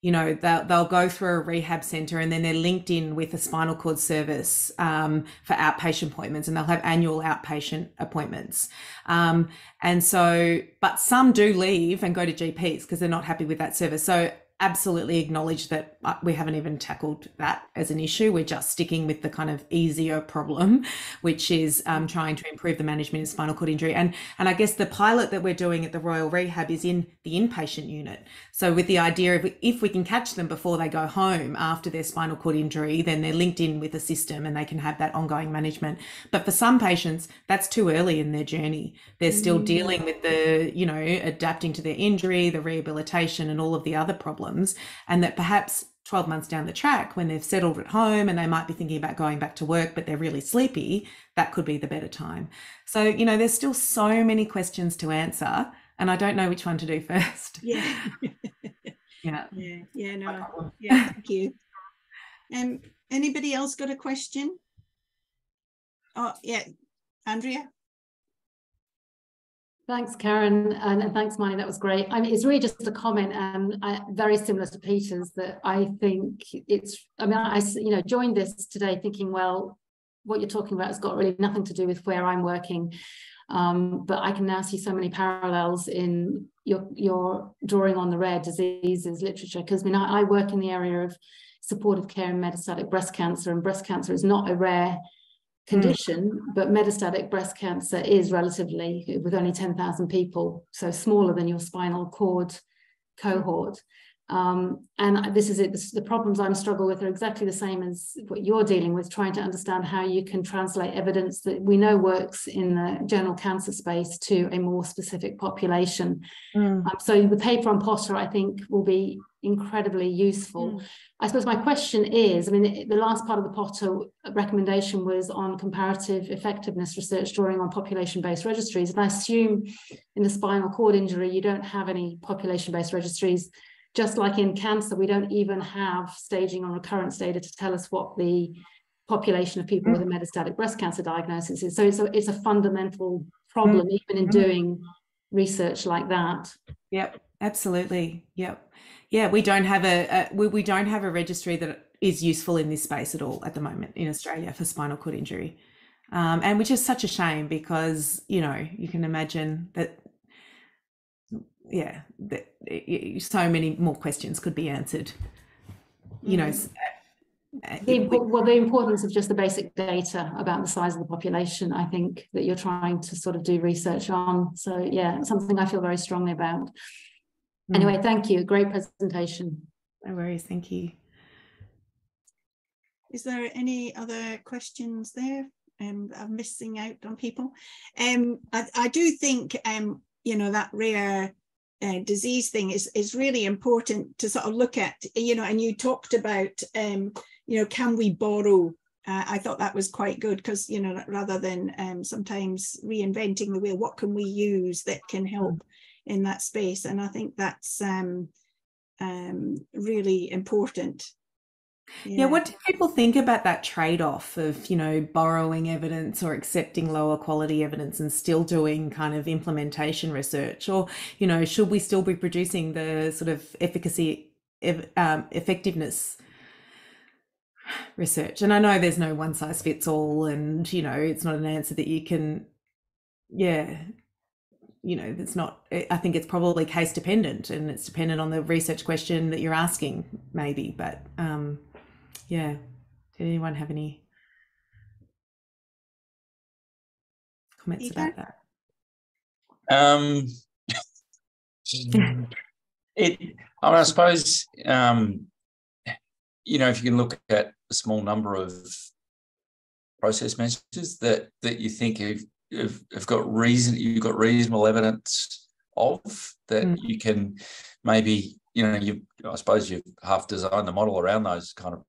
you know, they'll go through a rehab centre and then they're linked in with a spinal cord service for outpatient appointments, and they'll have annual outpatient appointments. And so, but some do leave and go to GPs because they're not happy with that service. So absolutely acknowledge that we haven't even tackled that as an issue. We're just sticking with the kind of easier problem, which is trying to improve the management of spinal cord injury. And I guess the pilot that we're doing at the Royal Rehab is in the inpatient unit. So with the idea of if we can catch them before they go home after their spinal cord injury, then they're linked in with a system and they can have that ongoing management. But for some patients, that's too early in their journey. They're still dealing with the, you know, adapting to their injury, the rehabilitation and all of the other problems. And that perhaps 12 months down the track, when they've settled at home and they might be thinking about going back to work, but they're really sleepy, that could be the better time. So, you know, there's still so many questions to answer, and I don't know which one to do first. Yeah. Yeah. No. Yeah, thank you. Anybody else got a question? Oh, yeah, Andrea. Thanks, Karen, and thanks, Marnie. That was great. I mean, it's really just a comment, and very similar to Peter's, that I think it's. I mean, I joined this today thinking, well, what you're talking about has got really nothing to do with where I'm working, but I can now see so many parallels in your drawing on the rare diseases literature. Because I mean, I work in the area of supportive care and metastatic breast cancer, and breast cancer is not a rare condition, but metastatic breast cancer is relatively, with only 10,000 people, so smaller than your spinal cord cohort. And this is it. The problems I'm struggling with are exactly the same as what you're dealing with, trying to understand how you can translate evidence that we know works in the general cancer space to a more specific population. So the paper on Potter, I think, will be incredibly useful. I suppose my question is, I mean, the last part of the Potter recommendation was on comparative effectiveness research drawing on population-based registries. And I assume in the spinal cord injury, you don't have any population-based registries. Just like in cancer, we don't even have staging or recurrence data to tell us what the population of people with a metastatic breast cancer diagnosis is. So it's a fundamental problem, even in doing research like that. Yep, absolutely. Yep. Yeah, we don't have we don't have a registry that is useful in this space at all at the moment in Australia for spinal cord injury, and which is such a shame because, you know, you can imagine that. Yeah, so many more questions could be answered. You know, the importance of just the basic data about the size of the population, I think, that you're trying to sort of do research on. So yeah, something I feel very strongly about. Anyway, thank you. Great presentation. No worries. Thank you. Is there any other questions there? I'm missing out on people. I do think, you know, that rare disease thing is really important to sort of look at, you know, and you talked about, you know, can we borrow? I thought that was quite good because, you know, rather than sometimes reinventing the wheel, what can we use that can help in that space? And I think that's really important. Yeah, what do people think about that trade-off of, you know, borrowing evidence or accepting lower quality evidence and still doing kind of implementation research? Or, you know, should we still be producing the sort of efficacy, effectiveness research? And I know there's no one size fits all, and, you know, it's not an answer that you can, yeah, you know, it's not, I think it's probably case dependent, and it's dependent on the research question that you're asking maybe, but yeah, did anyone have any comments about that? I suppose, you know, if you can look at a small number of process messages that you think have got you've got reasonable evidence of, that you can maybe, you know, I suppose you've half designed the model around those kind of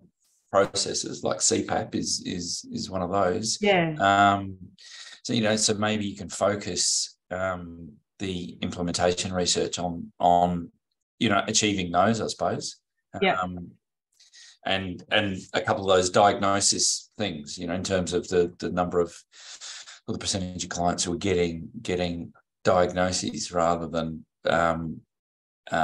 processes, like CPAP is one of those. Yeah. So, you know, so maybe you can focus the implementation research on you know, achieving those, I suppose. Yeah. And a couple of those diagnosis things, you know, in terms of the number of or the percentage of clients who are getting diagnoses rather than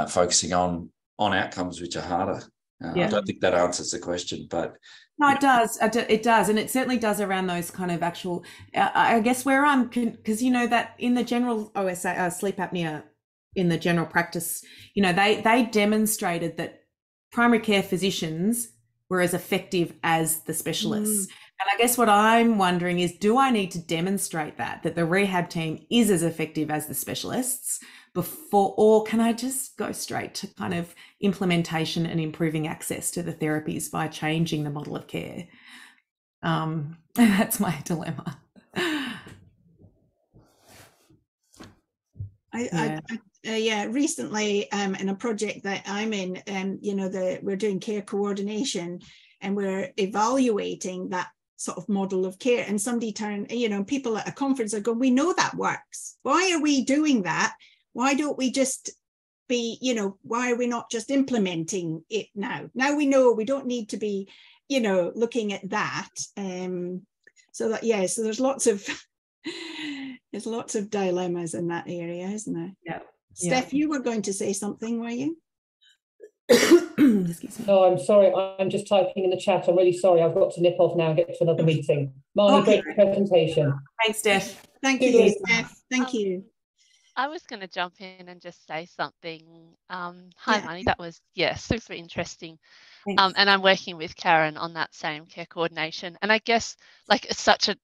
focusing on outcomes, which are harder. I don't think that answers the question, but no, it does. It does, and it certainly does around those kind of actual. I guess where I'm, because that in the general OSA, sleep apnea, in the general practice, they demonstrated that primary care physicians were as effective as the specialists. And I guess what I'm wondering is, do I need to demonstrate that the rehab team is as effective as the specialists before, or can I just go straight to kind of implementation and improving access to the therapies by changing the model of care? That's my dilemma. Recently in a project that I'm in, we're doing care coordination, and we're evaluating that sort of model of care, and somebody people at a conference are going, we know that works. Why are we doing that? Why don't we just be, why are we not just implementing it now? Now we know we don't need to be, looking at that. So there's lots of dilemmas in that area, isn't there? Yeah. Steph, you were going to say something, were you? Excuse me. No, I'm sorry. I'm just typing in the chat. I'm really sorry. I've got to nip off now and get to another meeting. Marnie, great presentation. Thanks, Steph. Thank you, Steph. Thank you. I was going to jump in and just say something. Hi, Marnie. That was, super interesting. And I'm working with Karen on that same care coordination. And I guess it's such a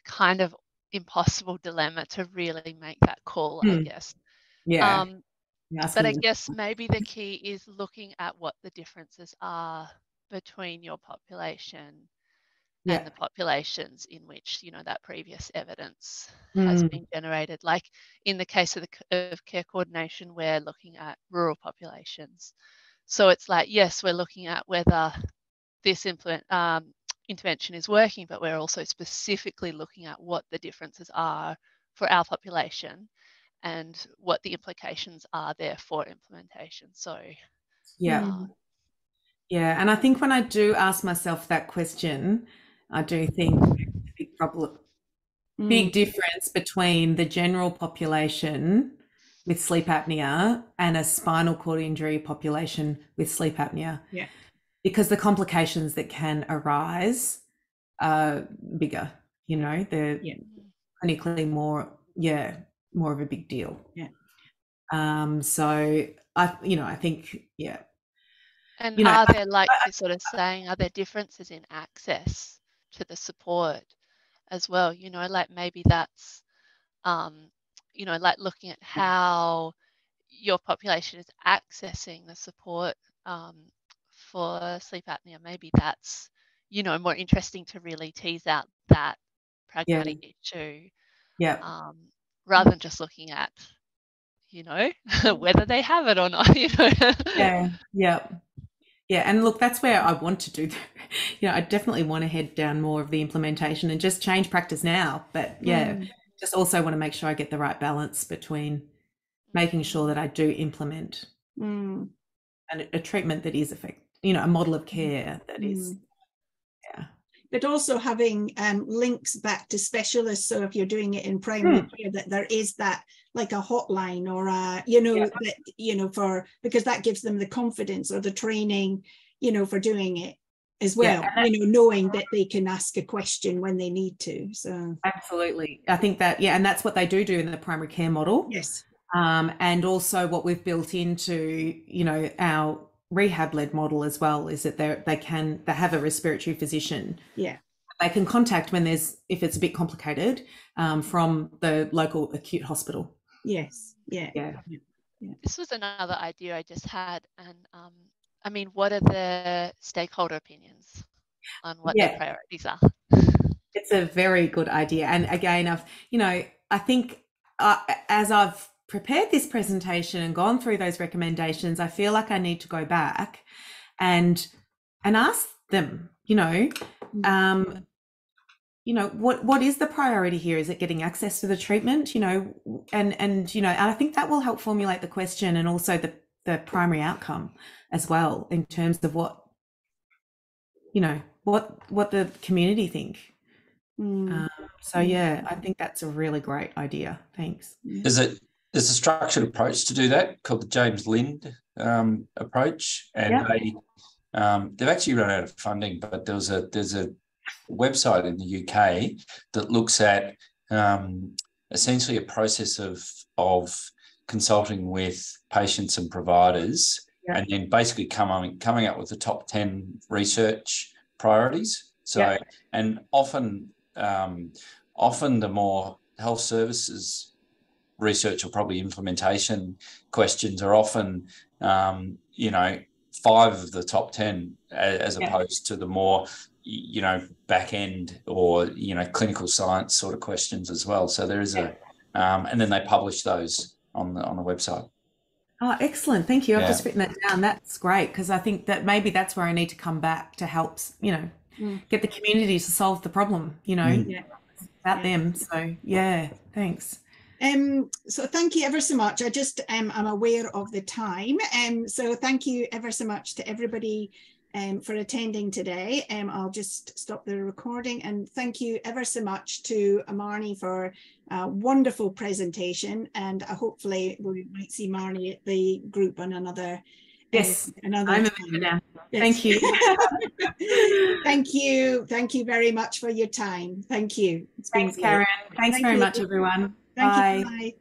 kind of impossible dilemma to really make that call, I guess. Yeah. But I guess maybe the key is looking at what the differences are between your population and the populations in which, that previous evidence has been generated. Like in the case of care coordination, we're looking at rural populations. So it's like, yes, we're looking at whether this intervention is working, but we're also specifically looking at what the differences are for our population and what the implications are there for implementation. So and I think when I do ask myself that question, I do think there's a big problem, big difference between the general population with sleep apnea and a spinal cord injury population with sleep apnea. Yeah. Because the complications that can arise are bigger, they're clinically more of a big deal. Yeah. So I think, And are there, like you're sort of saying, are there differences in access to the support as well? Maybe that's, like looking at how your population is accessing the support for sleep apnea. Maybe that's, more interesting to really tease out that pragmatic issue. Rather than just looking at, whether they have it or not, Yeah, and look, that's where I want to do I definitely want to head down more of the implementation and just change practice now. But just also want to make sure I get the right balance between making sure that I do implement a treatment that is effective, a model of care that is, But also having links back to specialists. So if you're doing it in primary care, that there is that, like a hotline or because that gives them the confidence or the training, for doing it as well, knowing that they can ask a question when they need to. So absolutely. I think that, and that's what they do in the primary care model. Yes. And also what we've built into, our rehab-led model as well is that they have a respiratory physician. Yeah. They can contact if it's a bit complicated, from the local acute hospital. Yes. Yeah. This was another idea I just had, and what are the stakeholder opinions on what the priorities are? It's a very good idea, and again, I think as I've prepared this presentation and gone through those recommendations, I feel like I need to go back and ask them, what is the priority here? Is it getting access to the treatment? And I think that will help formulate the question and also the primary outcome as well, in terms of what the community think. So yeah, I think that's a really great idea. Thanks. There's a structured approach to do that called the James Lind approach, and they've actually run out of funding, but there's a website in the UK that looks at essentially a process of consulting with patients and providers, and then basically coming up with the top 10 research priorities. So, and often the more health services research or probably implementation questions are often, 5 of the top 10 as opposed to the more, back end or, clinical science sort of questions as well. So there is and then they publish those on the website. Oh, excellent. Thank you. I've just written that down. That's great, because I think that maybe that's where I need to come back to help, get the community to solve the problem, about them. So thanks. So thank you ever so much. I just I'm aware of the time. So thank you ever so much to everybody for attending today. I'll just stop the recording, and thank you ever so much to Marnie for a wonderful presentation, and hopefully we might see Marnie at the group on another. Yes, another I'm a member now. Yes. Thank you. Thank you very much for your time. Thank you. Thanks, Karen. Thanks very much, everyone. Thank you. Bye.